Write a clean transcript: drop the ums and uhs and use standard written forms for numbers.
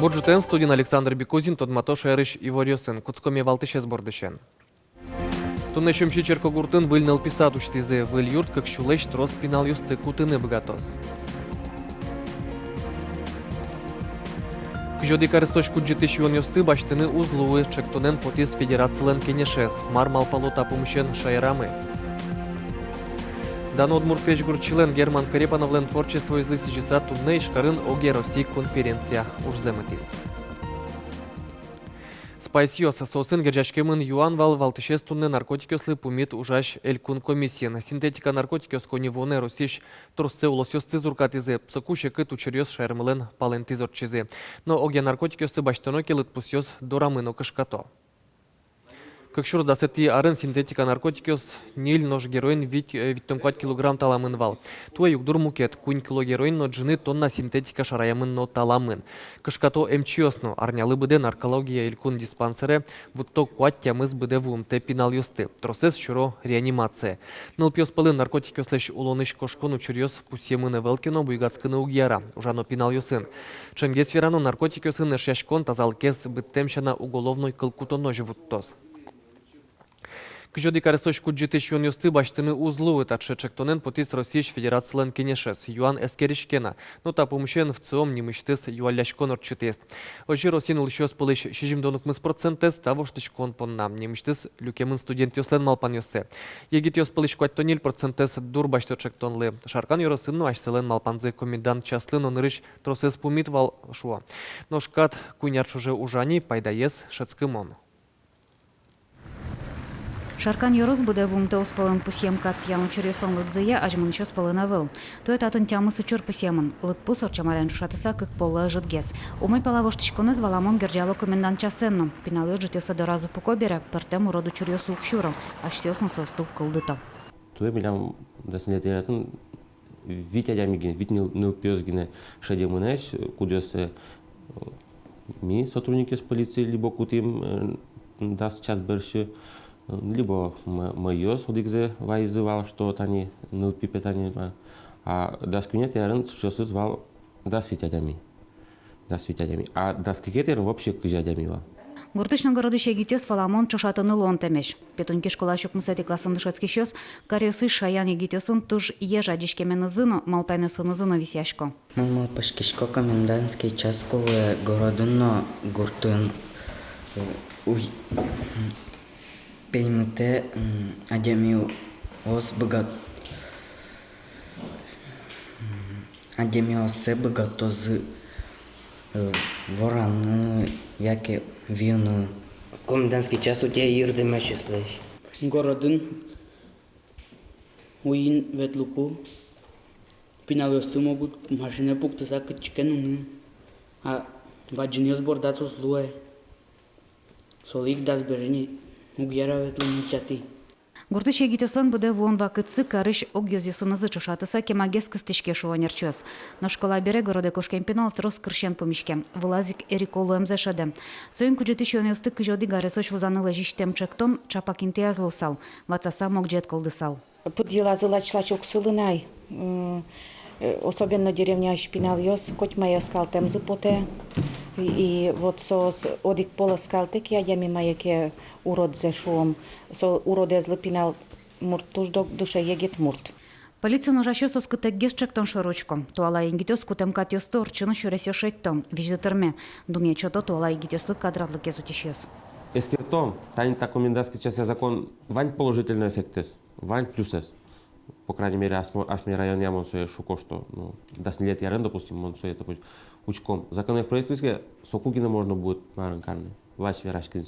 Буржутен студент Александр Бекузин, Тодматош Эриш Ивориосын, Куцкоме Валтышес Бордышен. Тунне шумши черкогуртын выльныл писат уштизе, выль юрт, как щулещ трос пинал юсты кутыны богатос. Кжоди карыстош куджиты шион юсты баштыны узлуы, чектонен потис федерациялен кенешес, мар малпалота помощен шайрамы. Дано Удмурткрич Гурчилен Герман Карепановлен творчество из лысти часа тунне Ишкарын Оге России конференция уж заметис. Спайсиос сосын гержашкемын юан вал валтышес тунне наркотикослы пумит ужаш элькун комиссиен. Синтетика наркотикос коневоне росиш трусце улосёсты зуркатизе, псакуше кыт учерёс шайрмылен палентизорчизе. Но оге наркотикослы баштаноке лытпусёс дорамыно кышкато. Как шур дасети арын синтетика наркотикос ниль нож героин виттонкват килограмм таламын вал. Туа югдур мукет кунь кило героин но джины тонна синтетика шараямын но таламын. Кышкато эмчиосно арнялы быде наркология илькун диспансере вутто кват тямыз быде вум те пинал юсты. Тросес шуро реанимация. Ныл пьёс пылын наркотикослеш улоныш кошкон учерёс пусьемыны велкино буйгацкыны угьяра. Ужано пинал юсын. Чемгес верано наркотикосын эшяшкон тазалкес быттемшана уголовной кылкуто нож вуттос. Кжоди карыстош куджиты шион юсты баштыны узлу этатше чектонен потис Российш Федерациялен кенешес. Юан эскеришкена, но та помощен в ЦИОМ немыштыс юаляшкон орчитес. Ожи Росин улщос пылыш 60% того, что шкон поннам. Немыштыс люкемын студент юслен малпан юсе. Егит юс пылыш квать тониль процентес дур башто чектонлы. Шаркан юросынну ашселен малпанзе комендант часлын онырыш тросес пумит вал шуа. Но шкат кунярч уже ужани пайдаес шацкымон. Шаркан Йорос буде вумте оспален пусьем кат яну череслан лыдзыя, ажмын еще спален авыл. То это атын тямысы чур пусьемын. Лыдпус орчамарен шатыса как пола житгес. Умай палавоштичконы зваламон герджало комендант часенну. Пиналё житёса до разу пукобере, пертем уроду чурёсу укшуром, а штёсан соступ кылдыто. То билям дасмилетиратын витя ямиген, вит нил пёсгине шадемунеш, кудёсе ми сотрудники с полицией либо кутим даст час берши. Либо майос удигзе вайзывал, что они ныл пипетани, а даскунет ярын что звал дасвитядями. А даскикетер вообще кыжадями вал. Гуртышна городыше гитёс фаламон чошатыны лон темеш. Петуньки школа шукмысети классын дышецкий щёс, кариосы шаян егитёсын туж ежадишкемен зыно, малпайносыны зыно висяшко. Мама пашкишко комендантский час кове городыно гуртын. Пеймуте адемио се богатозы вораны яке вину. Комендантский час у тебя ирдыма числэш. Городын уин ветлуку пиналёсты могут машина пуктыса кычкенуны. А ваджинёс бордацу злуэ. Солик дас берени. Гуртыше гитёсан буде вон вакытсы карыш огёзёсынызы чушатыса кемагес кыстышке шуанерчёс. Но школа бере городе кошкен пенал трос кыршен помишке. Вылазик эриколу эмзешеде. Союн куджеты шуанёсты кыжоди гаресоч вузанылы жиштем чектон чапакинте азлосал. Вацаса могджет кылдысал. Подъела зылачлачок сылынай. Особенно деревня Шпинальос, хоть моя скалтем запоте. И вот сос одик пола скалтек я ями маяке урод зешуом. Со уроде злепинал мурт туж до душа егет мурт. Полиция ножащу соскытек гесчектон шорочком. Туала ингитёс кутем катёсты орчыны шуресе шеттон. Виждетырме. Думья чото туала ингитёсы кадратлы кезутишёс. Эскертом, тань так комендантский час закон вань положительный эффект, вань плюсес. По крайней мере, ашми район я монсуе шуко, что даст лет ярен, допустим, монсуе это будет учком. Законных проектов сокугина можно будет маранкарный. Власть верашкин